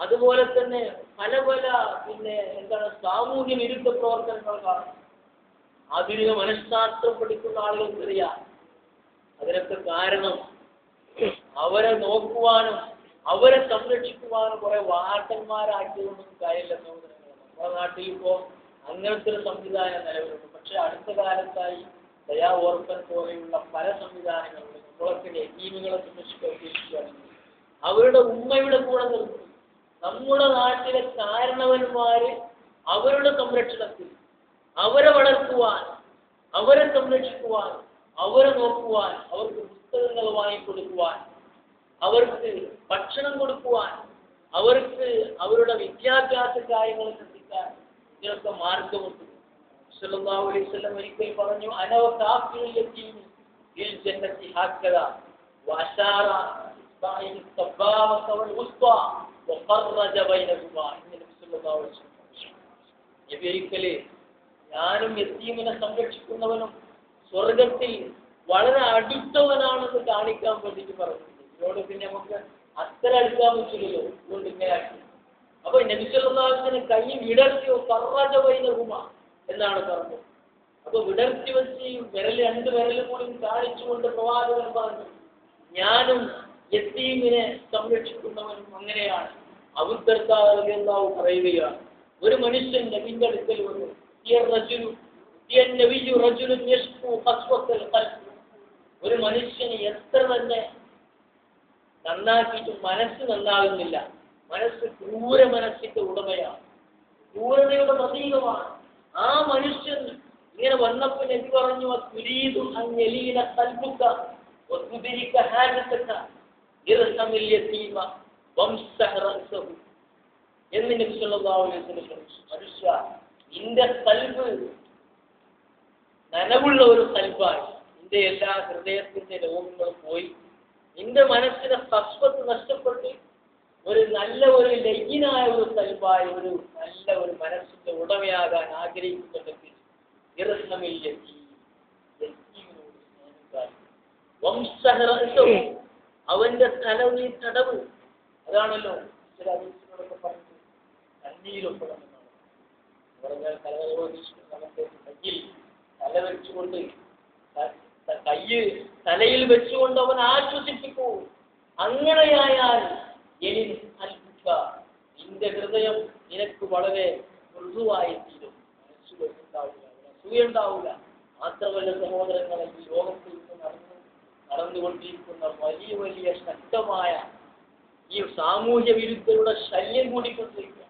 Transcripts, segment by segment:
അതുപോലെ തന്നെ പല പല സാമൂഹ്യ വിരുദ്ധ പ്രവർത്തനങ്ങൾ കാണും. ആധുനിക മനഃശാസ്ത്രം പഠിക്കുന്ന ആളുകൾക്കറിയാം അതിനൊക്കെ കാരണം അവരെ നോക്കുവാനും അവരെ സംരക്ഷിക്കുവാനും കുറെ വാർഡന്മാരാക്കിയതൊന്നും കാര്യമില്ല സഹോദരങ്ങൾ. നമ്മുടെ നാട്ടിൽ ഇപ്പോൾ അങ്ങനത്തെ ഒരു സംവിധാനം നിലവിലുണ്ട്. പക്ഷെ അടുത്ത കാലത്തായി ദയാ ഓർപ്പൻ പോലെയുള്ള പല സംവിധാനങ്ങളും നമ്മളൊക്കെ യതീമുകളെ സംരക്ഷിക്കുകയാണെങ്കിൽ അവരുടെ ഉമ്മയുടെ കൂടെ നിർത്തും. നമ്മുടെ നാട്ടിലെ കാരണവന്മാര് അവരുടെ സംരക്ഷണത്തിൽ അവരെ വളർത്തുവാൻ, അവരെ സംരക്ഷിക്കുവാൻ, അവരെ നോക്കുവാൻ, അവർക്ക് പുസ്തകങ്ങൾ വാങ്ങിക്കൊടുക്കുവാൻ, അവർക്ക് ഭക്ഷണം കൊടുക്കുവാൻ, അവർക്ക് അവരുടെ വിദ്യാഭ്യാസ കാര്യങ്ങൾ ശ്രദ്ധിക്കാൻ ഇതിനൊക്കെ മാർഗമുണ്ട്. സല്ലല്ലാഹു അലൈഹി വസല്ലം ഒരിക്കൽ പറഞ്ഞു, അനവ കാഫിൽ യതീം ഫിൽ ജന്നത്തി ഹക്കദ വഅശാറ ഇസ്ബാഇൽ സബ്ബാവത വൽ ഉസ്ബാ വഖറജ ബൈനഹുമാ. നബി സല്ലല്ലാഹു അലൈഹി വസല്ലം ഒരിക്കൽ ഞാനും യതീമിനെ സംരക്ഷിക്കുന്നവനും സ്വർഗത്തിൽ വളരെ അടുത്തവനാണെന്ന് കാണിക്കാൻ വേണ്ടിയിട്ട് പറഞ്ഞു. ഇതിനോട് പിന്നെ നമുക്ക് അത്ര അടുക്കാൻ പറ്റില്ലല്ലോ, അതുകൊണ്ട് ഇങ്ങനെ ആക്കി. അപ്പൊ നബി സല്ലല്ലാഹു അലൈഹി വസല്ലം കൈ വിടർത്തിയോ ഖറജ ബൈനഹുമാ എന്നാണ് പറഞ്ഞത്. അപ്പൊ വിടർത്തി വെച്ച് രണ്ട് വിരലും കൂടി കാണിച്ചുകൊണ്ട് പ്രവാചകൻ പറഞ്ഞു, ഞാനും യതീമിനെ സംരക്ഷിക്കുന്നവനും അങ്ങനെയാണ്. അബൂ ദർദാ റളിയല്ലാഹു പറയുകയാണ്, ഒരു മനുഷ്യൻ നബിയുടെ അടുക്കൽ വന്നു, ഒരു മനുഷ്യന് എത്ര തന്നെ നന്നാക്കിയിട്ട് മനസ്സ് നന്നാകുന്നില്ല. മനസ്സ് ക്രൂര മനസ്സിന്റെ ഉടമയാണ്, ക്രൂരതയുടെ പ്രതീകമാണ്. ആ മനുഷ്യൻ ഇങ്ങനെ വന്നപ്പോൾ നബി പറഞ്ഞു, എന്ന് നബി സല്ലല്ലാഹു അലൈഹി വസല്ലം പറഞ്ഞു. മനുഷ്യ, നിന്റെ ഖൽബ് നനവുള്ള ഒരു ഖൽബായി, നിന്റെ എല്ലാ ഹൃദയത്തിന്റെ രോഗങ്ങളും പോയി, നിന്റെ മനസ്സിന്റെ സസ്വത്ത് നഷ്ടപ്പെട്ട് ഒരു ലയ്യനായ ഒരു ഖൽബായി, ഒരു നല്ല ഒരു മനസ്സിന്റെ ഉടമയാകാൻ ആഗ്രഹിക്കുന്നുണ്ടെങ്കിൽ അവന്റെ തല നീ തടവ്. അതാണല്ലോ ചില ഹദീസുകളൊക്കെ പറഞ്ഞത് കണ്ണീരൊപ്പണമെന്നാണ് പറഞ്ഞാൽ. കയ്യിൽ തല വെച്ചുകൊണ്ട് തലയിൽ വെച്ചുകൊണ്ട് അവൻ ആശ്വസിപ്പിക്കൂ. അങ്ങനെയായാൽ നിന്റെ ഹൃദയം നിനക്ക് വളരെ മൃദുവായി തീരും, മനസ്സുണ്ടാവില്ല, അസൂയുണ്ടാവില്ല. മാത്രമല്ല സഹോദരങ്ങളെ, ഈ ലോകത്തിൽ നടന്നുകൊണ്ടിരിക്കുന്ന വലിയ വലിയ ശക്തമായ ഈ സാമൂഹ്യ വിരുദ്ധരുടെ ശല്യം കൂടിക്കൊണ്ടിരിക്കുക.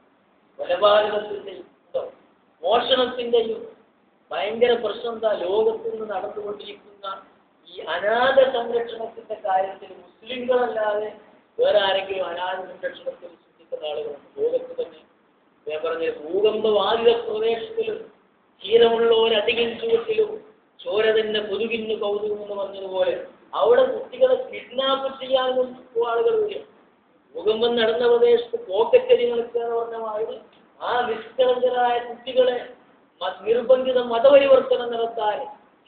കൊലപാതകത്തിന്റെയും മോഷണത്തിന്റെയും ഭയങ്കര പ്രശ്നം എന്താ? ലോകത്തിൽ നിന്ന് നടന്നുകൊണ്ടിരിക്കുന്ന ഈ അനാഥ സംരക്ഷണത്തിന്റെ കാര്യത്തിൽ മുസ്ലിങ്ങളല്ലാതെ വേറെ ആരെങ്കിലും അനാഥ സംരക്ഷണത്തിൽ ചിന്തിക്കുന്ന ആളുകളുണ്ട് ലോകത്ത് തന്നെ. ഞാൻ പറഞ്ഞ ഭൂകമ്പബാധിത പ്രദേശത്തിലും ക്ഷീരമുള്ളവരധികം ചുവട്ടിലും ചോര തന്നെ കൊതുകിന് കൗതുകം എന്ന് പറഞ്ഞതുപോലെ അവിടെ കുട്ടികളെ കിഡ്നാപ്പ് ചെയ്യാൻ ആളുകൾ വരും. ഭൂകമ്പം നടന്ന പ്രദേശത്ത് പോക്കറ്റടി നടക്കുക എന്ന് പറഞ്ഞ ആളുകൾ ആ നിഷ്കളങ്കരായ കുട്ടികളെ നിർബന്ധിത മതപരിവർത്തനം നടത്താൻ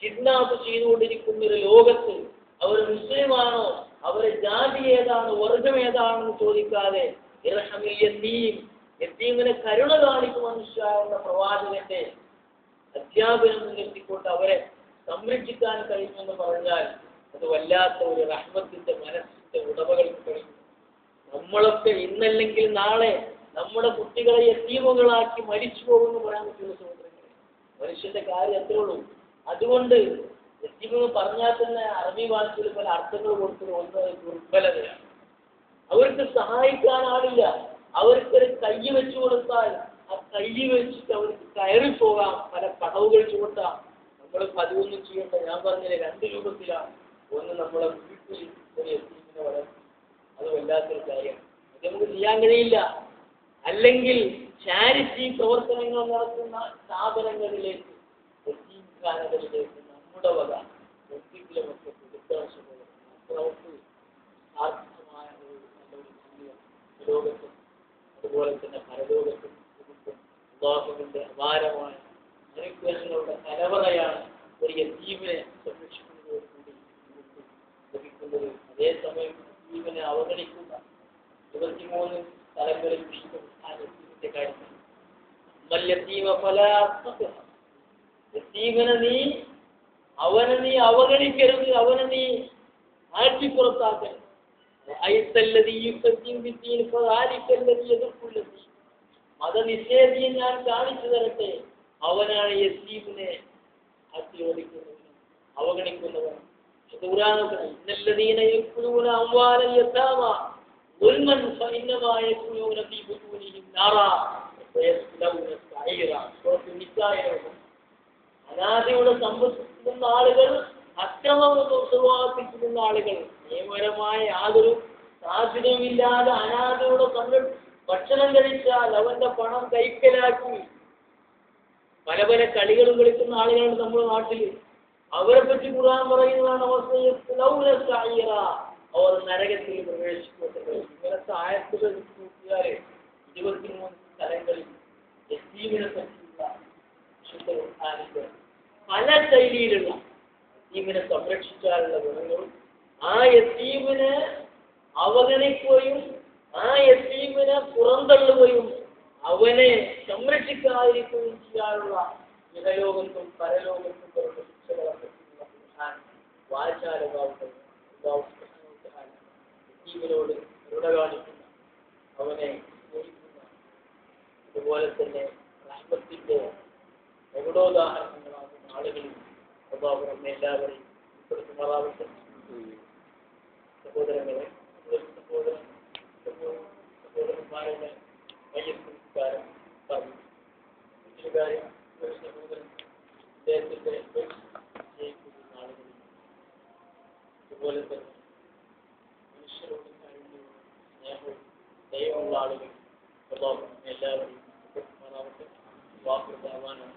കിഡ്നാപ്പ് ചെയ്തുകൊണ്ടിരിക്കുന്ന ഒരു ലോകത്ത് അവർ മുസ്ലിമാണോ, അവരെ ജാതി ഏതാണ്, വർഗം ഏതാണെന്ന് ചോദിക്കാതെ യതീമിനെ കരുണ കാണിക്കും മനുഷ്യ എന്ന പ്രവാചകന്റെ അധ്യാപനം നിർത്തിക്കൊണ്ട് അവരെ സംരക്ഷിക്കാൻ കഴിയുമെന്ന് പറഞ്ഞാൽ അത് വല്ലാത്ത ഒരു റഹ്മത്തിന്റെ മനസ്സിന്റെ ഉടമകൾക്ക് കഴിയും. നമ്മളൊക്കെ ഇന്നല്ലെങ്കിൽ നാളെ നമ്മുടെ കുട്ടികളെ യതീമുകളാക്കി മരിച്ചു പോകുമെന്ന് പറയാൻ പറ്റുന്ന സഹോദരങ്ങളെ, മനുഷ്യന്റെ കാര്യം അത്രേ ഉള്ളൂ. അതുകൊണ്ട് യതീമെന്ന് പറഞ്ഞാൽ തന്നെ അറബി ഭാഷയിൽ പല അർത്ഥങ്ങൾ കൊടുക്കുന്ന ഒന്ന് ദുർബലതയാണ്. അവർക്ക് സഹായിക്കാൻ ആളില്ല. അവർക്കൊരു കൈ വെച്ചു കൊടുത്താൽ ആ കൈ വെച്ചിട്ട് അവർക്ക് കയറിപ്പോകാം, പല കടവുകൾ ചുമട്ടാം. നമ്മൾ പതിവൊന്നും ചെയ്യേണ്ട. ഞാൻ പറഞ്ഞില്ലേ, 2 രൂപത്തിലാണ്. ഒന്ന് നമ്മളെ വീട്ടിൽ ഒരു യതീമിനെ വളർത്തും, അത് വല്ലാത്തൊരു കാര്യമാണ്. അത് നമുക്ക് ചെയ്യാൻ കഴിയില്ല. അല്ലെങ്കിൽ ചാരിറ്റി പ്രവർത്തനങ്ങൾ നടത്തുന്ന സ്ഥാപനങ്ങളിലേക്ക് യതീംഖാനകളിലേക്ക് നമ്മുടെ വക എന്തെങ്കിലുമൊക്കെ കൊടുക്കാൻ ശ്രമിക്കണം. നമുക്ക് സാധ്യമായ ഒരു നല്ലൊരു ജീവിതം ലോകത്തും അതുപോലെ തന്നെ പരലോകത്തും അല്ലാഹുവിന്റെ അപാരമായ അനുഗ്രഹങ്ങളുടെ തലവറയാണ് ഒരു യതീമിനെ സംരക്ഷിക്കുന്നതോടുകൂടി നമുക്ക് ലഭിക്കുന്നത്. അതേസമയം യതീമിനെ അവഗണിക്കുന്ന 23 സ്ഥലങ്ങളിൽ വിശുദ്ധ കാര്യത്തിൽ അവനെ നീ അവഗണിക്കരുത്, അവനെ നീ ആഴ്ചപ്പുറത്താക്കരുത്. മതനിഷേധിയെ ഞാൻ കാണിച്ചു തരട്ടെ, അവനാണ് യതീമിനെ ആശീർവദിക്കുന്നവൻ, അവഗണിക്കുന്നവൻ. ഇന്നല്ലദീന യഅ്കുലൂന അംവാലൽ യതാമ ظلما فإنما يأكلون في بطونهم نارا ويصلون سعيرا. അനാദിയുടെ സമ്പത്തുന്ന ആളുകൾ, അക്രമം ആളുകൾ, നിയമപരമായ യാതൊരു സാധ്യതയുമില്ലാതെ അനാദിയുടെ ഭക്ഷണം കഴിച്ചാൽ അവന്റെ പണം കൈക്കലാക്കി പല പല കളികളും കളിക്കുന്ന ആളുകളുണ്ട് നമ്മുടെ നാട്ടിൽ. അവരെ പറ്റി ഖുർആൻ പറയുന്നതാണ് അവർ നരകത്തിൽ പ്രവേശിക്കുന്നത്. ഇങ്ങനത്തെ ആയത്തുകൾ നോക്കിയാൽ 23 സ്ഥലങ്ങളിൽ യതീമിനെ പറ്റിയുള്ള വിശുദ്ധ ഖുർആനിന്റെ പല ശൈലിയിലുള്ള യതീമിനെ സംരക്ഷിച്ചാലുള്ള ഗുണങ്ങളും ആ യതീമിനെ അവഗണിക്കുകയും ആ യതീമിനെ പുറന്തള്ളുകയും അവനെ സംരക്ഷിക്കാതിരിക്കുകയും ചെയ്യാനുള്ള ഇഹലോകത്തും പരലോകത്തും വരുന്ന ശിക്ഷകളെ പറ്റിയുള്ള ഖുർആൻ വാചാലഭാവങ്ങൾ യതീമിനോട് കരുണ കാണിക്കുന്ന, അവനെ സ്നേഹിക്കുന്ന, അതുപോലെ തന്നെ റഹ്മത്തിന്റെ പ്രകടോദാഹരണങ്ങളാകുന്ന ആളുകളിൽ അല്ലാഹു നമ്മെ എല്ലാവരെയും ഉൾപ്പെടുത്തുമാറാവട്ടെ. സഹോദരന്മാരുടെ മയ്യത്തുകാരൻ പറഞ്ഞു കാര്യം ഒരു സഹോദരൻ അദ്ദേഹത്തിന്റെ ജയിക്കുന്ന ആളുകളിൽ അതുപോലെ തന്നെ മനുഷ്യരോട് കഴിവും സ്നേഹവും ദൈവമുള്ള ആളുകൾ അല്ലാഹു നമ്മെ എല്ലാവരെയും ഉൾപ്പെടുത്തുമാറാവട്ടെ. വാക്കുദാവാനാണ്